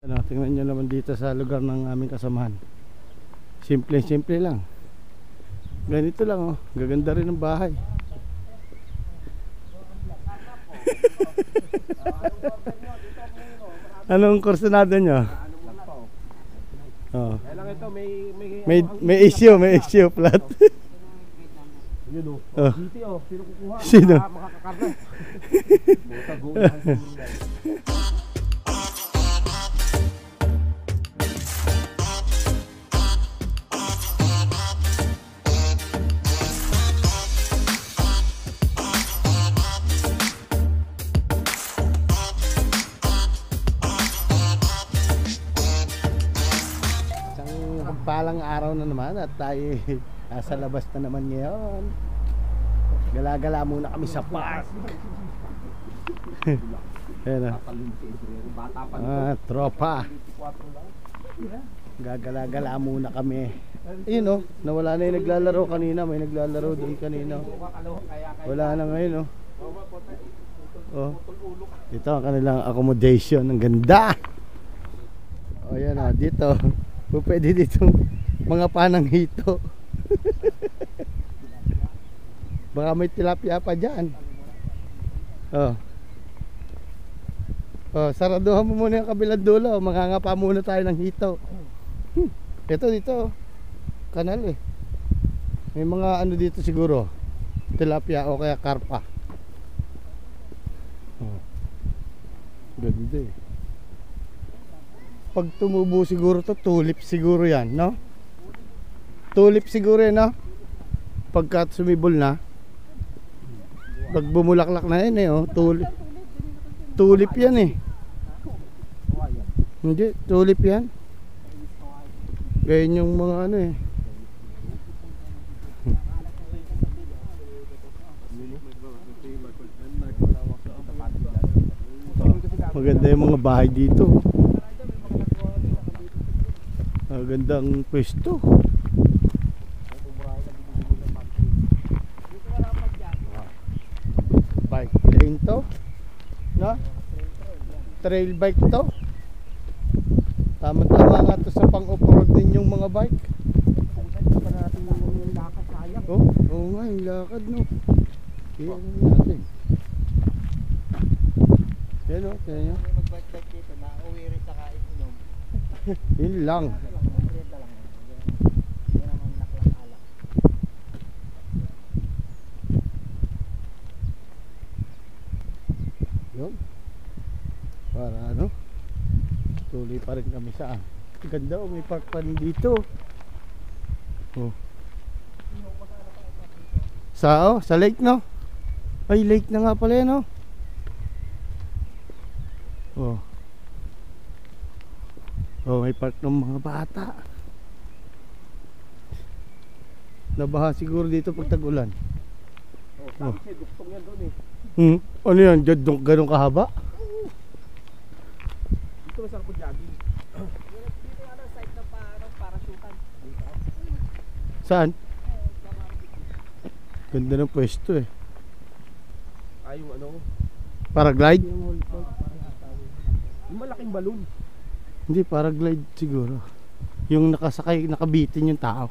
Ano, tingnan nyo naman dito sa lugar ng aming kasamahan. Simple lang. Ganito lang oh. Gaganda rin ng bahay. Anong kurso natin nyo? Oh. May issue flat. Yun o. Oh. Dito o. Sino kukuha? Sino? Makakakarga. Botago. Palang araw na naman at tayo nasa labas na naman ngayon. Gala-gala muna kami sa park. Ayan tropa. Gagala-gala muna kami. Ayun oh, nawala na yung naglalaro kanina. May naglalaro doon kanina. Wala na ngayon oh. Oh. Ito ang kanilang accommodation. Ang ganda. Oh yan oh, dito. Pwede dito mga panang hito. Baka may tilapia pa dyan. Oh. Oh, saraduhan mo muna yung kabilang dulo. Mangangapa muna tayo ng hito. Ito dito. Kanal eh. May mga ano dito siguro. Tilapia o kaya karpa. Oh. Ganda eh. Pag tumubo siguro to, tulip siguro yan, no? Tulip siguro yan, no? Pagka sumibol na, pag bumulaklak na yan eh, oh, tulip yan eh. Hindi, tulip yan. Ganyan yung mga ano eh. Maganda yung mga bahay dito. Magandang pwesto. Bike lane to, no? Trail bike to. Tama-tama nga to sa pang-off-road ninyong mga bike. Oh, oo nga, yung lakad no. Kaya ano natin. Yan o, kaya nyo. Mag-bike dito na uwi rin sa kainom. Yun lang. Yun. Para ano, tuloy pa rin kami sa ganda oh, may park pa rin dito oh. Sa lake no. Ay lake na nga pala yan oh. Oh. Oh, may park ng mga bata. Nabaha siguro dito pag tag-ulan. Oh, kasi duktong yan doon eh. Ano yan? Ganun kahaba? Dito masarap po jogging. Dito ano, site ng parachute. Saan? Ganda ng pwesto eh. Ah, yung ano? Paraglide? Yung malaking balloon. Hindi, paraglide siguro. Yung nakasakay, nakabitin yung tao.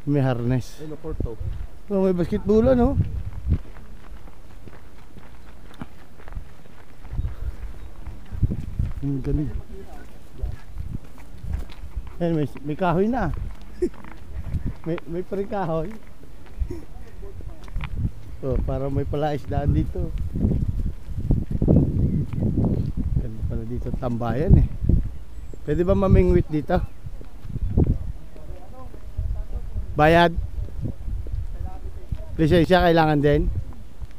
May harness. Ay, no, Porto. Oh, may basketball no? Ang galing. Ayan, may kahoy na. may pre-kahoy. Oh, para may palaisdaan dito. Ganda pala dito tambayan eh. Pwede ba mamingwit dito? Bayad? Lisensya kailangan din?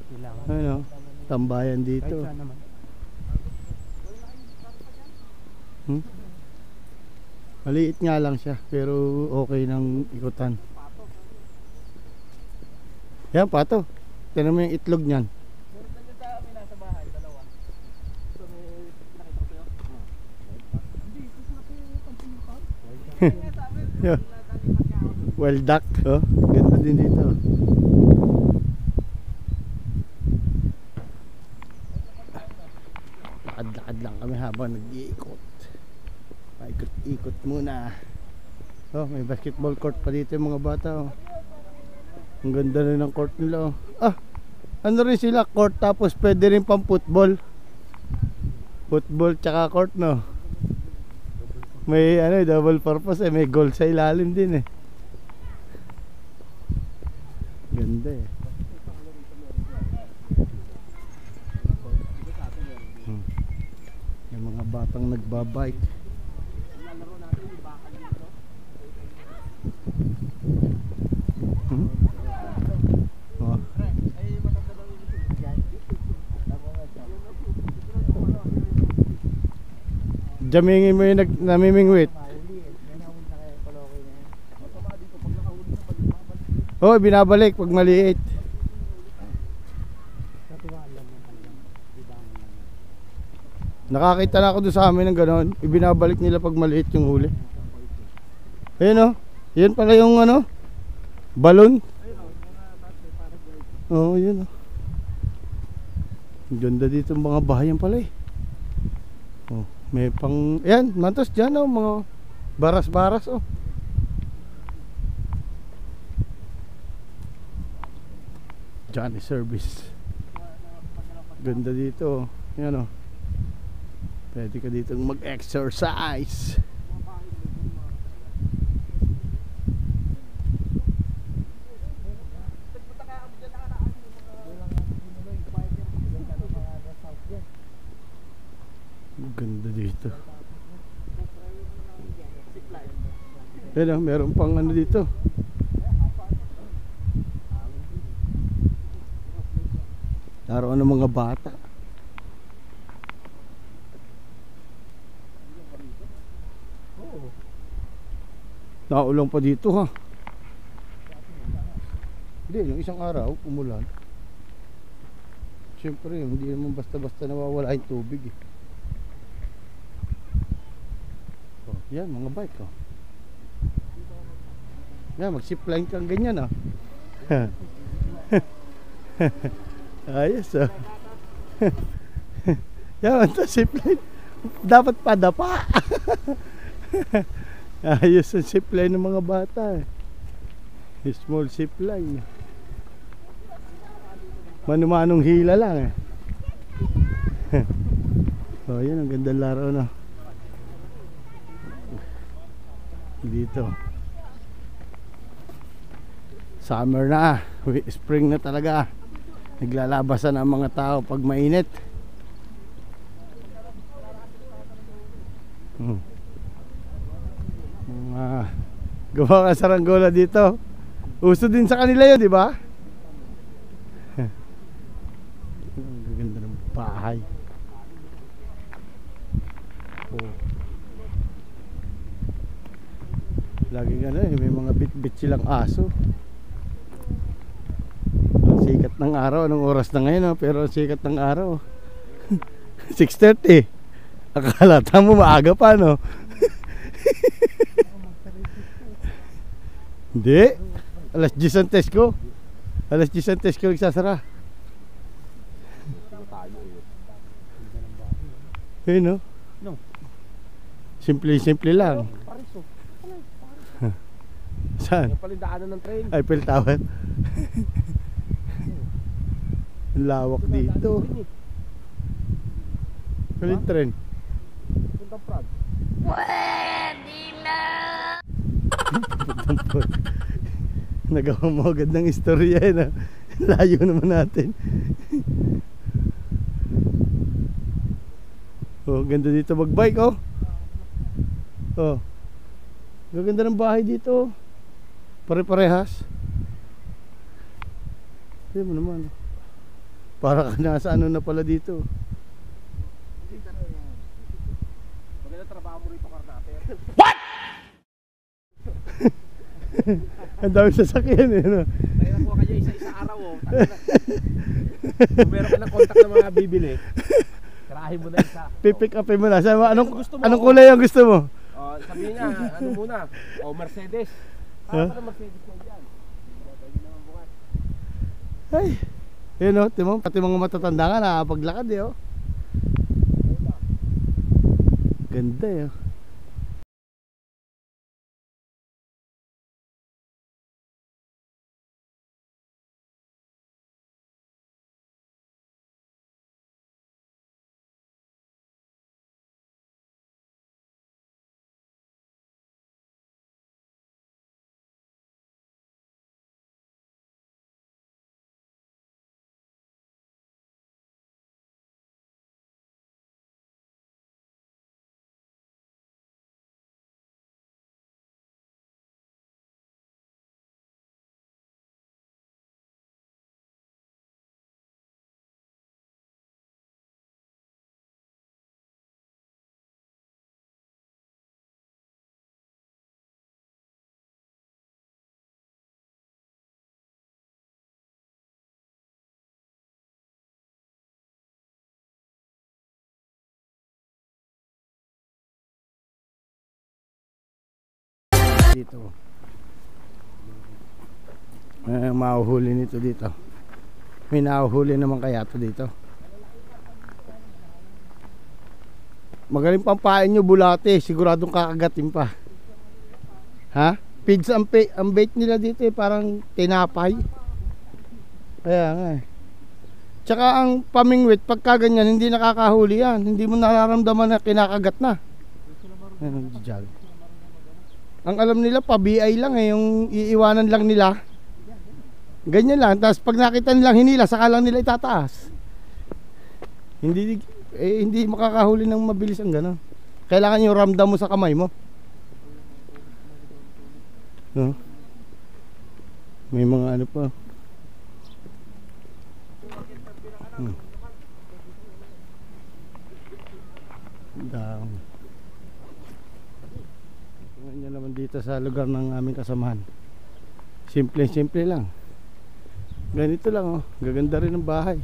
Kailangan. Ano? Tambayan dito. Maliit nga lang siya pero okay nang ikutan. Yan pato. Tignan mo yung itlog niyan. Well duck, oh. Ganda din dito. Lakad-lakad lang kami habang nag-iikot. Paikot-ikot muna. Oh, may basketball court pa dito yung mga bata. Oh. Ang ganda rin ng court nila. Oh. Ah, ano rin sila, court tapos pwede rin pang football. Football tsaka court, no. May ano, double purpose eh, may goal sa ilalim din eh. Ganda eh. Yung mga batang nagbabike. Oh. Jamingin mo yung namimingwit. Oh, binabalik pag maliit. Nakakita na ako doon sa amin ng gano'n. Ibinabalik nila pag maliit yung huli. Ayun oh. Yan pala yung ano, balon. Oo, yun oh. Ang ganda dito mga bahayan pala eh. Oh, may pang, yan, mantos dyan oh, mga baras-baras oh. Johnny Service. Ganda dito oh. Yan oh. Pwede ka dito mag-exercise. Ganda dito. Yan oh, meron pang ano dito. Laruan ng mga bata. Naulang pa dito ha. Hindi, yung isang araw umulan. Siyempre, hindi naman basta-basta nawawala yung tubig eh. Oh, yan, mga bike oh. Yan, mag-zipline kang ganyan oh. Ayos oh. Yan, ito zipline. Dapat padapa. Ayos ang zipline ng mga bata eh. Small zipline. Manumanong hila lang eh. Oh, yan ang ganda laro no. Dito. Summer na, spring na talaga. Naglalabasan ang mga tao pag mainit. Gawa ka saranggola dito. Uso din sa kanila yun, di ba? Ang ganda ng bahay. Oh. Laging ano eh, may mga bit-bit silang aso. Ang sikat ng araw. Anong oras na ngayon? Oh? Pero ang sikat ng araw 6:30. Akala mo maaga pa no? Hindi. Alas 10 ang test ko. Alas 10 ang test ko nagsasara. Ayun no? No. Simple lang. Saan? Yung palindaanan ng train. Eiffel Tower. Ang lawak dito. Kaling train. Puntang Prague. Nagawa mo agad ng istorya eh, layo naman natin. Oh, ganda dito magbike oh. Oh. Gaganda ng bahay dito. Pare-parehas. Tingnan mo naman. Para ka nasa ano na pala dito. Maganda trabaho mo rito, Karnaper. Ang dami sasakyan eh no? Kaya nakuha ka niya isa-isa araw oh. Kung meron ka ng contact ng mga bibili, tirahin mo na isa. Pipick upin mo na. Sabi mo, Gusto mo, anong kulay ang gusto mo? Sabihin niya, ano muna? O Mercedes. Huh? Para Mercedes mo dyan. Pwede naman bukas. Ay, yun o, timo, pati mga matatanda nga nakapaglakad eh oh. Ganda eh oh. Dito. Mahuhuli nito dito. May nahuhuli naman kaya to dito. Magaling pampain nyo bulate, siguradong kakagatin pa. Ha? Pigs ang bait nila dito eh, parang tinapay. Kaya nga eh. Tsaka ang pamingwit, pagka ganyan, hindi nakakahuli yan. Hindi mo nararamdaman na kinakagat na. Ayan, nagja-jog. Ang alam nila, pa-BI lang eh, yung iiwanan lang nila. Ganyan lang, tapos pag nakita nilang hinila, saka lang nila itataas. Hindi makakahuli ng mabilis ang gano'n. Kailangan yung ramdam mo sa kamay mo. No? May mga ano pa. Down. Tingnan nyo naman dito sa lugar ng aming kasamahan. Simple lang. Ganito lang oh. Gaganda rin ang bahay.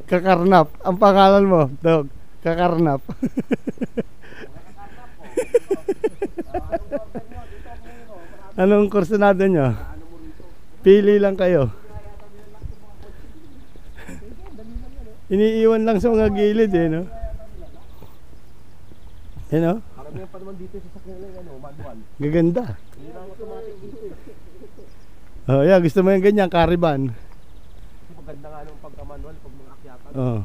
Kakarnap. Ang pangalan mo, Dog. Kakarnap. Anong kursunado nyo? Pili lang kayo. Iniiwan lang sa mga gilid eh, no? Yan, no? Karamihan pa naman dito sa sakyan lang, manual. Gaganda. Hindi lang automatic dito eh. Oh, yeah, gusto mo yung ganyan, caravan. Maganda nga nung pagka-manual, pag mga akyatan. Oh.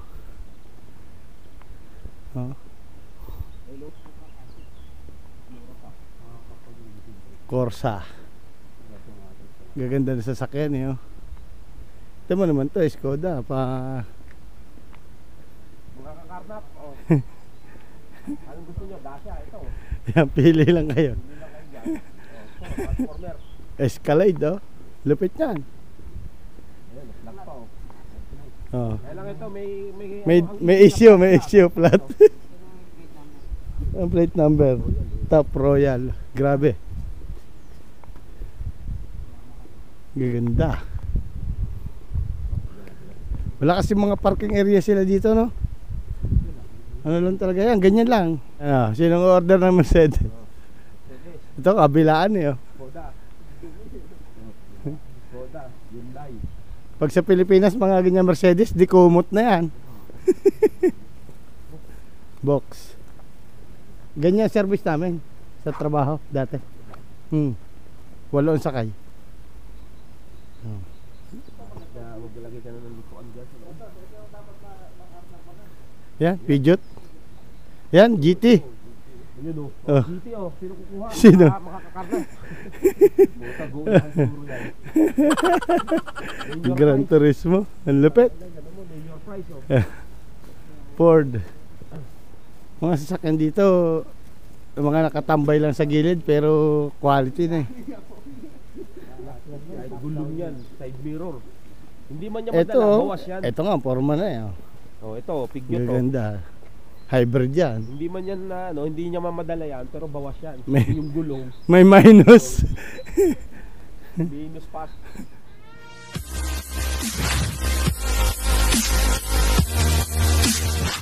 Oh. Corsa. Gaganda na sasakyan eh, oh. Ito mo naman to, Skoda pa. Mga kakarnap, oh. Anong gusto nyo? Dasha, ito. Yan, pili lang kayo. Hindi lang kayo dyan. Oh, transformer. Escalade, oh. Lupit yan. Ayan, lock pa, oh. Oh. Kaya lang ito, May issue flat. Ang plate number Top Royal. Grabe. Gaganda. Wala kasi mga parking area sila dito, no? Ano lang talaga yan, ganyan lang. Ano, sinong order ng Mercedes? Ito, kabilaan eh, oh. Skoda, Hyundai. Pag sa Pilipinas, mga ganyan Mercedes, di kumot na yan. Box. Ganyan service namin sa trabaho dati. 8 sakay. Kaya maglalagay ka na ng likuan dyan. Yan, Peugeot. Yan, GT. Yun, Oh. GT, oh. Sino kukuha? Sino? Makakakarna. Buta, go na ang siguro yan. Gran Turismo. Ang lupit. Your price, oh. Ford. Mga sasakyan dito, mga nakatambay lang sa gilid pero quality na eh. Kahit gulong yan, side mirror. Hindi man niya Ito, madala, bawas yan. ito nga, forma na eh. Oh, ito, Peugeot, oh. Gaganda. Hybrid yan. Hindi man yan na, hindi niya mamadala yan, pero bawas yan. May- Yung gulong, May minus. minus pass.